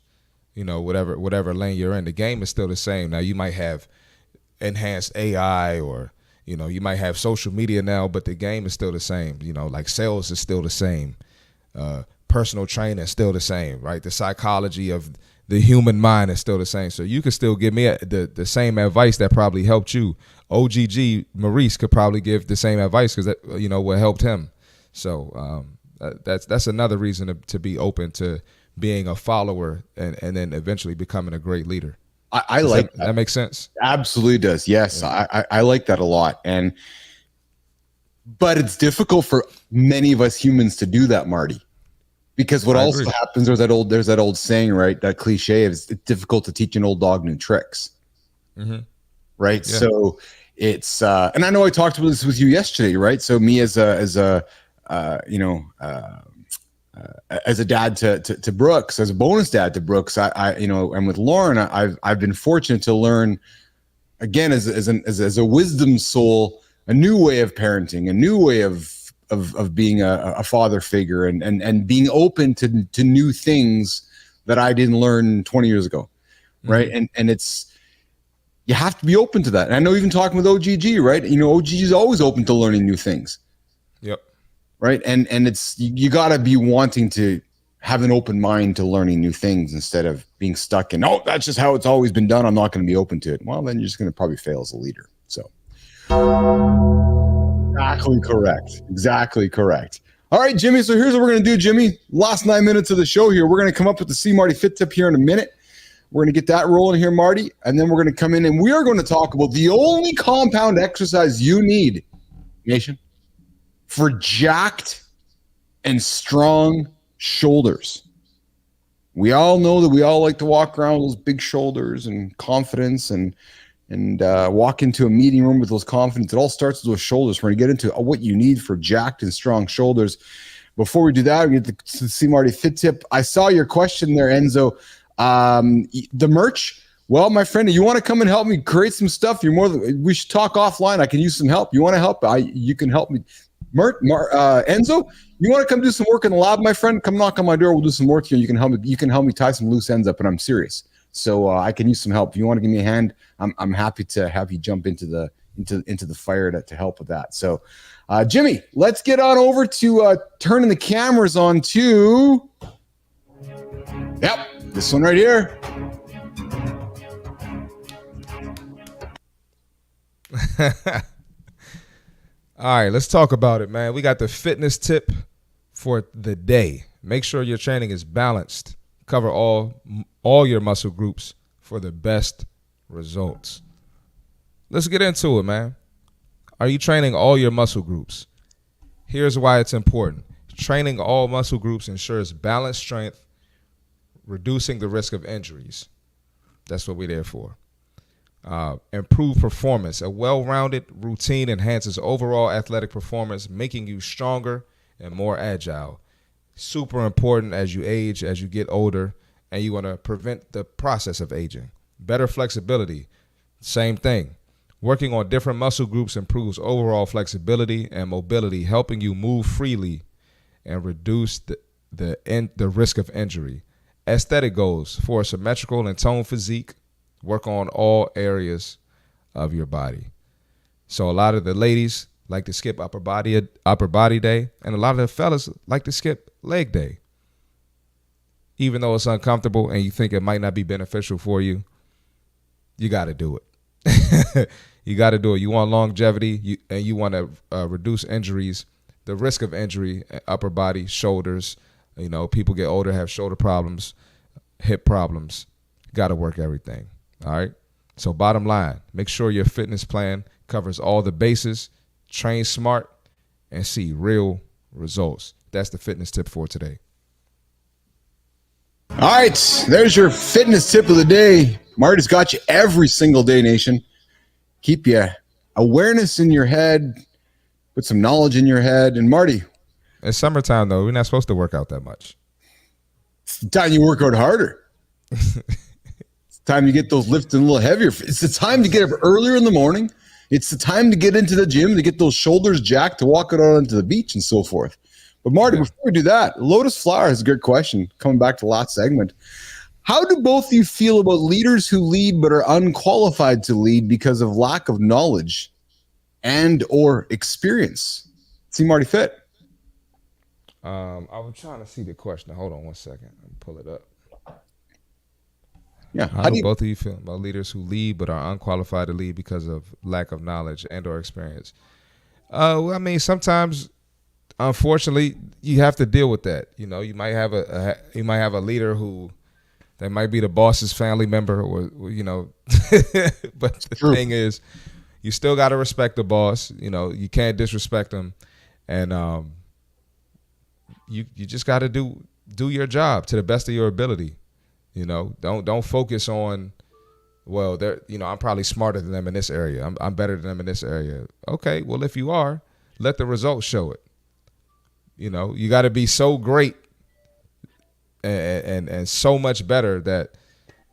You know, whatever lane you're in, the game is still the same. Now you might have enhanced AI or, you know, you might have social media now, but the game is still the same. You know, like sales is still the same. Personal training is still the same, right? The psychology of the human mind is still the same. So you could still give me the same advice that probably helped you. OGG Maurice could probably give the same advice because that, you know, what helped him. So that's another reason to be open to being a follower and then eventually becoming a great leader. I like that. That makes sense. Absolutely does. Yes, yeah. I like that a lot. But it's difficult for many of us humans to do that, Marty. Because what also happens, there's that old saying, right? That cliche is it's difficult to teach an old dog new tricks. Mm-hmm. Right. Yeah. So it's and I know I talked about this with you yesterday, right? So me as a dad to Brooks, as a bonus dad to Brooks, I you know, and with Lauren, I've been fortunate to learn again as a wisdom soul, a new way of parenting, a new way of being a father figure and being open to new things that I didn't learn 20 years ago. Right. Mm-hmm. And it's, you have to be open to that. And I know even talking with OGG, right? You know, OGG is always open to learning new things. Yep. Right. And it's, you gotta be wanting to have an open mind to learning new things instead of being stuck in, oh, that's just how it's always been done, I'm not going to be open to it. Well, then you're just going to probably fail as a leader. So Exactly correct. All right, Jimmy. So here's what we're going to do, Jimmy. Last 9 minutes of the show here. We're going to come up with the C Marty Fit Tip here in a minute. We're going to get that rolling here, Marty. And then we're going to come in and we are going to talk about the only compound exercise you need, nation. for jacked and strong shoulders. We all know that we all like to walk around with those big shoulders and confidence and walk into a meeting room with those confidence. It all starts with those shoulders. We're going to get into what you need for jacked and strong shoulders. Before we do that, we get to see Marty Fit Tip. I saw your question there, Enzo. The merch. Well, my friend, you want to come and help me create some stuff? We should talk offline. I can use some help. You want to help? You can help me. Enzo, you want to come do some work in the lab, my friend? Come knock on my door. We'll do some work here. You can help me tie some loose ends up, and I'm serious. So I can use some help. If you want to give me a hand, I'm happy to have you jump into the fire to help with that. So, Jimmy, let's get on over to turning the cameras on to. Yep, this one right here. All right, let's talk about it, man. We got the fitness tip for the day. Make sure your training is balanced. Cover all your muscle groups for the best results. Let's get into it, man. Are you training all your muscle groups? Here's why it's important. Training all muscle groups ensures balanced strength, reducing the risk of injuries. That's what we're there for. Improve performance. A well-rounded routine enhances overall athletic performance, making you stronger and more agile. Super important as you age, as you get older, and you want to prevent the process of aging. Better flexibility. Same thing. Working on different muscle groups improves overall flexibility and mobility, helping you move freely and reduce the risk of injury. Aesthetic goals. For a symmetrical and toned physique, work on all areas of your body. So a lot of the ladies like to skip upper body day, and a lot of the fellas like to skip leg day. Even though it's uncomfortable and you think it might not be beneficial for you, you got to do it. You got to do it. You want longevity, and you want to reduce injuries, the risk of injury, upper body, shoulders. You know, people get older, have shoulder problems, hip problems. Got to work everything. All right. So bottom line, make sure your fitness plan covers all the bases, train smart, and see real results. That's the fitness tip for today. All right. There's your fitness tip of the day. Marty's got you every single day, nation. Keep your awareness in your head, put some knowledge in your head. And Marty. It's summertime, though. We're not supposed to work out that much. It's the time you work out harder. Time you get those lifts a little heavier. It's the time to get up earlier in the morning. It's the time to get into the gym, to get those shoulders jacked, to walk it out onto the beach and so forth. But Marty, before we do that, Lotus Flower has a good question coming back to the last segment. How do both of you feel about leaders who lead but are unqualified to lead because of lack of knowledge and or experience? See Marty Fit. I was trying to see the question. Hold on one second. Let me pull it up. Yeah. How do both of you feel about leaders who lead but are unqualified to lead because of lack of knowledge and or experience? Well, I mean, sometimes, unfortunately, you have to deal with that. You know, you might have a leader who they might be the boss's family member, or you know. But the thing is, you still got to respect the boss. You know, you can't disrespect them, and you just got to do your job to the best of your ability. You know, don't focus on, well, they're, you know, I'm probably smarter than them in this area. I'm better than them in this area. Okay, well, if you are, let the results show it. You know, you got to be so great and so much better that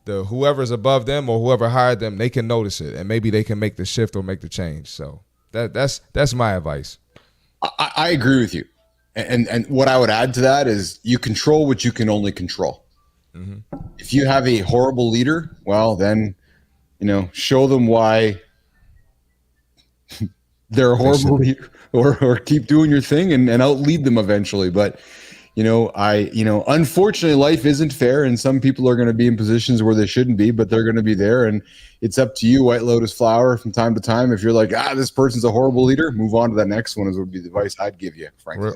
the whoever's above them or whoever hired them, they can notice it, and maybe they can make the shift or make the change. So that's my advice. I agree with you, and what I would add to that is you control what you can only control. Mm-hmm. If you have a horrible leader, well, then, you know, show them why they're a horrible leader, or keep doing your thing and outlead them eventually. But, unfortunately, life isn't fair, and some people are going to be in positions where they shouldn't be, but they're going to be there. And it's up to you, White Lotus Flower, from time to time. If you're like, this person's a horrible leader, move on to that next one, would be the advice I'd give you, frankly.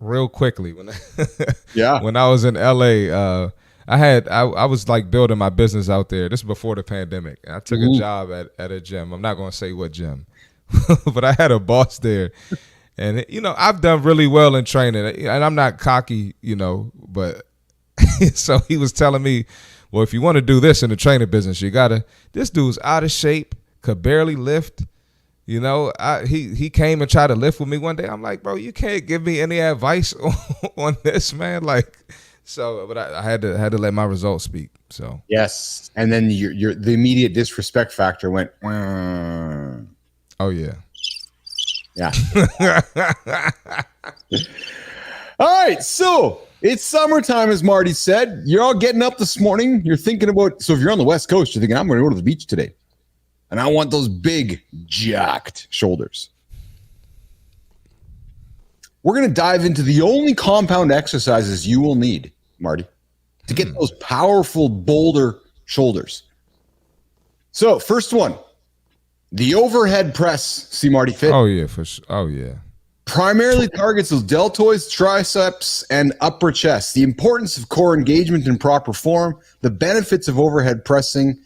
Real quickly, when I was in LA, I was like building my business out there. This is before the pandemic. I took a job at a gym. I'm not going to say what gym, but I had a boss there, And I've done really well in training, and I'm not cocky, but so he was telling me, well, if you want to do this in the training business, this dude's out of shape, could barely lift. He came and tried to lift with me one day. I'm like, bro, you can't give me any advice on this, man. But I had to let my results speak. So yes, and then the immediate disrespect factor went. Oh yeah. Yeah. All right, so it's summertime, as Marty said. You're all getting up this morning. You're thinking about, so if you're on the West Coast, you're thinking, I'm going to go to the beach today. And I want those big, jacked shoulders. We're going to dive into the only compound exercises you will need, Marty, to get those powerful, bolder shoulders. So, first one, the overhead press. See Marty fit? Oh, yeah, for sure. Oh, yeah. Primarily targets those deltoids, triceps, and upper chest. The importance of core engagement in proper form. The benefits of overhead pressing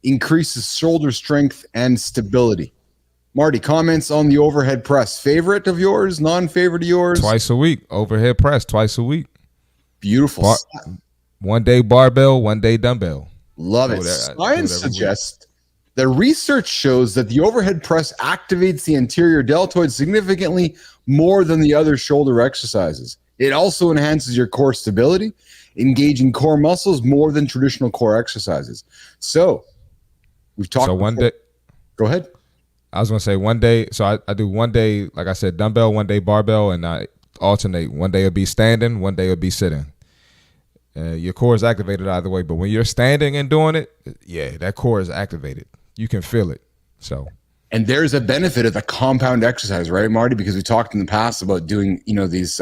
increases shoulder strength and stability. Marty, comments on the overhead press. Favorite of yours? Non-favorite of yours? Twice a week. Overhead press twice a week. Beautiful. One day barbell, one day dumbbell. Love it. Science suggests the research shows that the overhead press activates the anterior deltoid significantly more than the other shoulder exercises. It also enhances your core stability, engaging core muscles more than traditional core exercises. So, we've talked. So one day. Go ahead. I was going to say one day. So I do one day, like I said, dumbbell, one day barbell, and I alternate. One day it'll be standing, one day it'll be sitting. Your core is activated either way, but when you're standing and doing it, yeah, that core is activated. You can feel it. So, and there's a benefit of the compound exercise, right, Marty? Because we talked in the past about doing, these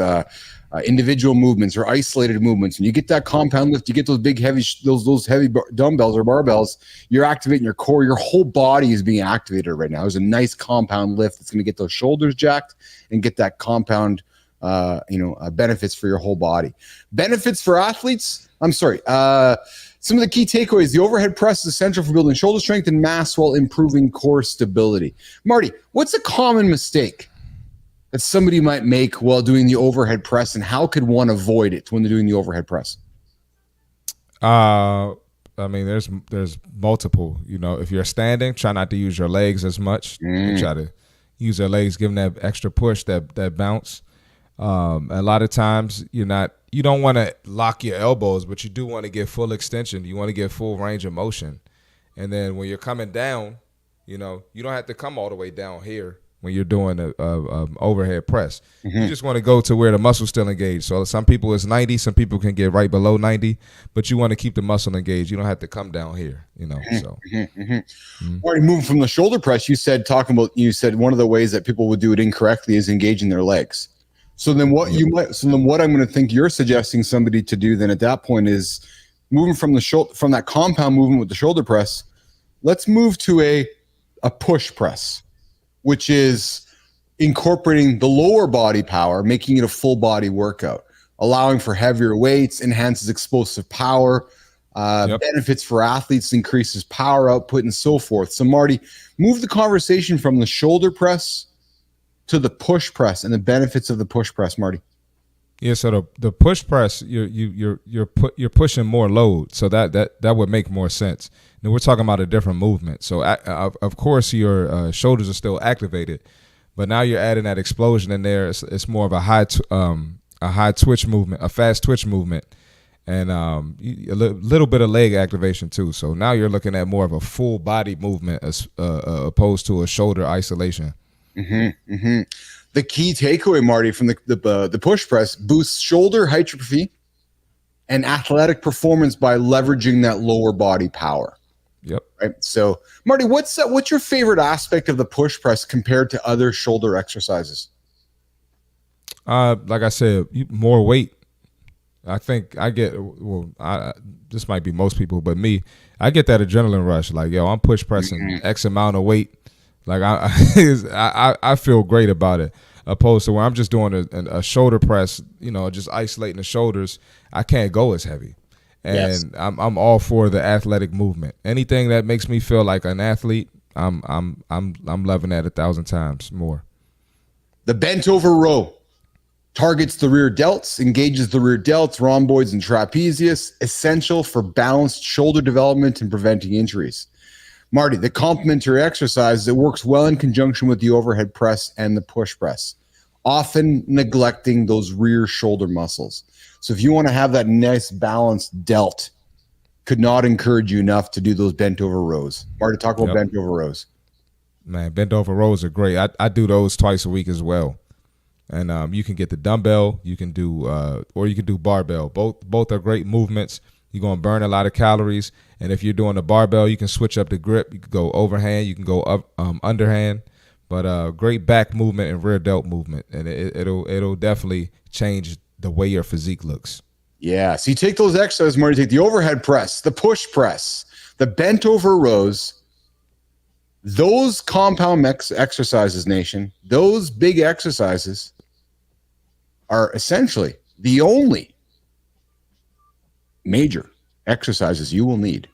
individual movements or isolated movements. When you get that compound lift, you get those big, heavy, those heavy dumbbells or barbells. You're activating your core. Your whole body is being activated right now. There's a nice compound lift that's going to get those shoulders jacked and get that compound, benefits for your whole body. Benefits for athletes. Some of the key takeaways: the overhead press is essential for building shoulder strength and mass while improving core stability. Marty, what's a common mistake that somebody might make while doing the overhead press, and how could one avoid it when they're doing the overhead press? There's multiple. If you're standing, try not to use your legs as much. Try to use your legs, give them that extra push, that bounce. A lot of times you don't want to lock your elbows, but you do want to get full extension. You want to get full range of motion. And then when you're coming down, you don't have to come all the way down here when you're doing a overhead press. You just want to go to where the muscle's still engaged. So some people it's 90, some people can get right below 90, but you want to keep the muscle engaged. You don't have to come down here, so. Marty, moving from the shoulder press, you said one of the ways that people would do it incorrectly is engaging their legs. So then what I'm going to think you're suggesting somebody to do then at that point is moving from that compound movement with the shoulder press. Let's move to a push press, which is incorporating the lower body power, making it a full body workout, allowing for heavier weights, enhances explosive power, benefits for athletes, increases power output, and so forth. So Marty, move the conversation from the shoulder press to the push press and the benefits of the push press, Marty. Yeah, so the push press, you're pushing more load, so that would make more sense. Now we're talking about a different movement. So of course your shoulders are still activated, but now you're adding that explosion in there. It's more of a high twitch movement, a fast twitch movement, and a little bit of leg activation too. So now you're looking at more of a full body movement as opposed to a shoulder isolation. The key takeaway, Marty, from the push press: boosts shoulder hypertrophy and athletic performance by leveraging that lower body power. Yep. Right. So, Marty, what's your favorite aspect of the push press compared to other shoulder exercises? Like I said, more weight. I think I get. This might be most people, but me, I get that adrenaline rush. Like, yo, I'm push pressing X amount of weight. Like I feel great about it, opposed to when I'm just doing a shoulder press, just isolating the shoulders. I can't go as heavy, and yes. I'm all for the athletic movement. Anything that makes me feel like an athlete, I'm loving that 1,000 times more. The bent over row targets the rear delts, engages the rear delts, rhomboids, and trapezius, essential for balanced shoulder development and preventing injuries. Marty, the complementary exercise, it works well in conjunction with the overhead press and the push press, often neglecting those rear shoulder muscles. So if you want to have that nice balanced delt, could not encourage you enough to do those bent over rows. Marty, talk about bent over rows. Man, bent over rows are great. I do those twice a week as well. And you can get the dumbbell, you can do or you can do barbell. Both are great movements. You're going to burn a lot of calories. And if you're doing the barbell, you can switch up the grip. You can go overhand, you can go up underhand. But great back movement and rear delt movement. And it'll definitely change the way your physique looks. Yeah, so you take those exercises, Marty, take the overhead press, the push press, the bent over rows, those compound exercises, nation, those big exercises are essentially the only major exercises you will need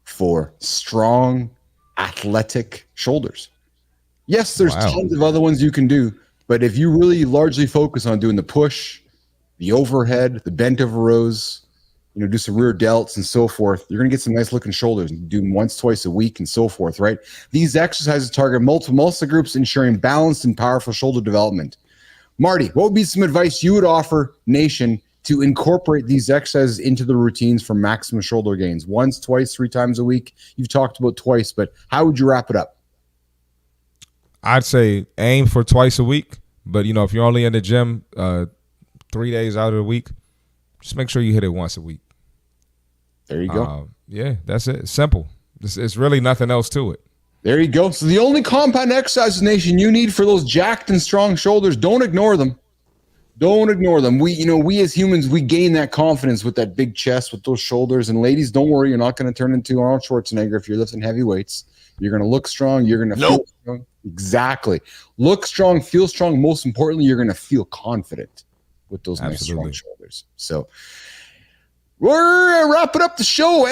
for strong, athletic shoulders. Yes, there's tons of other ones you can do, but if you really largely focus on doing the push, the overhead, the bent over rows, do some rear delts and so forth, you're going to get some nice looking shoulders. You do them once, twice a week and so forth, right? These exercises target multiple muscle groups, ensuring balanced and powerful shoulder development. Marty, what would be some advice you would offer nation to incorporate these exercises into the routines for maximum shoulder gains? Once, twice, 3 times a week? You've talked about twice, but how would you wrap it up? I'd say aim for twice a week, but if you're only in the gym 3 days out of the week, just make sure you hit it once a week. There you go. Yeah, that's it. It's simple. It's really nothing else to it. There you go. So the only compound exercises, nation, you need for those jacked and strong shoulders, don't ignore them. Don't ignore them. We as humans, we gain that confidence with that big chest, with those shoulders. And ladies, don't worry, you're not going to turn into Arnold Schwarzenegger if you're lifting heavy weights. You're going to look strong. You're going to feel strong. Exactly. Look strong, feel strong. Most importantly, you're going to feel confident with those nice strong shoulders. So we're wrapping up the show.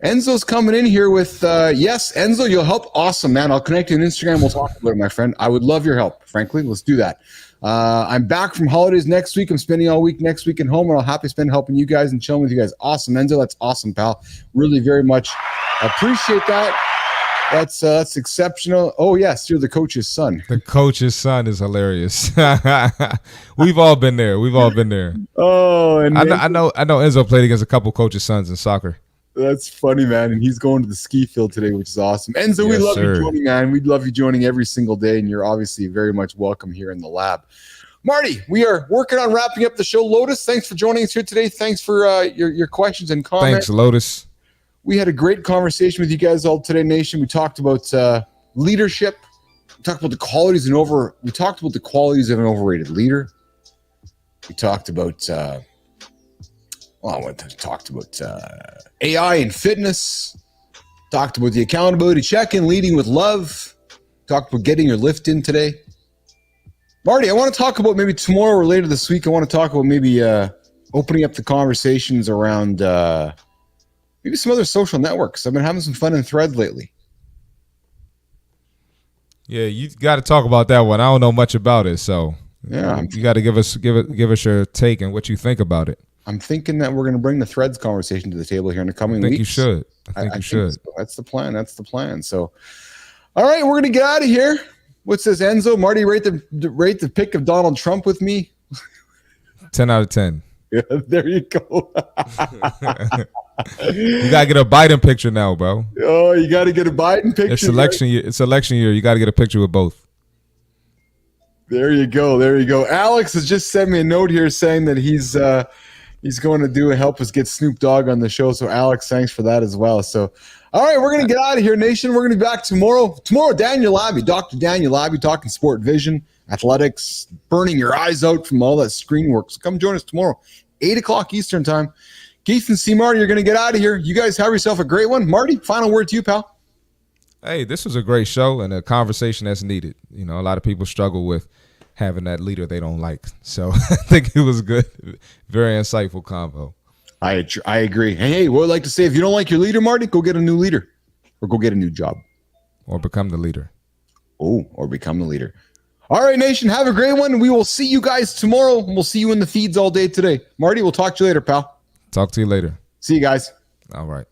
Enzo's coming in here with, yes, Enzo, you'll help. Awesome, man. I'll connect you on Instagram. We'll talk about it, my friend. I would love your help, frankly. Let's do that. I'm back from holidays next week. I'm spending all week next week at home, and I'll happily spend helping you guys and chilling with you guys. Awesome, Enzo. That's awesome, pal. Really very much appreciate that. That's exceptional. Oh, yes, you're the coach's son. The coach's son is hilarious. We've all been there. Oh, and I know Enzo played against a couple coaches' sons in soccer. That's funny, man. And he's going to the ski field today, which is awesome. Enzo, we love you joining, man. We'd love you joining every single day, and you're obviously very much welcome here in the lab. Marty, we are working on wrapping up the show. Lotus, thanks for joining us here today. Thanks for your questions and comments. Thanks, Lotus. We had a great conversation with you guys all today, nation. We talked about leadership. We talked about the qualities of an overrated leader. We talked about AI and fitness. Talked about the accountability check-in, leading with love. Talked about getting your lift in today. Marty, I want to talk about maybe tomorrow or later this week. I want to talk about maybe opening up the conversations around maybe some other social networks. I've been having some fun in Threads lately. Yeah, you got to talk about that one. I don't know much about it, so yeah, you got to give us your take and what you think about it. I'm thinking that we're going to bring the Threads conversation to the table here in the coming weeks. You should. I think you should. So. That's the plan. So, all right, we're going to get out of here. What's this, Enzo? Marty, rate the pick of Donald Trump with me. 10 out of 10. Yeah, there you go. You gotta get a Biden picture now, bro. Oh, you gotta get a Biden picture. It's election year. It's election year. You gotta get a picture with both. There you go. Alex has just sent me a note here saying that he's going to help us get Snoop Dogg on the show. So Alex, thanks for that as well. So, all right, we're gonna get out of here, nation. We're gonna be back tomorrow. Tomorrow, Daniel Labby, Dr. Daniel Labby, talking sport vision, athletics, burning your eyes out from all that screen work. So come join us tomorrow, 8:00 Eastern time. Keith and C. Marty, you're going to get out of here. You guys have yourself a great one. Marty, final word to you, pal. Hey, this was a great show and a conversation that's needed. A lot of people struggle with having that leader they don't like. So I think it was good. Very insightful convo. I agree. Hey, what I'd like to say, if you don't like your leader, Marty, go get a new leader or go get a new job. Or become the leader. Oh, or become the leader. All right, Nation, have a great one. We will see you guys tomorrow. We'll see you in the feeds all day today. Marty, we'll talk to you later, pal. Talk to you later. See you guys. All right.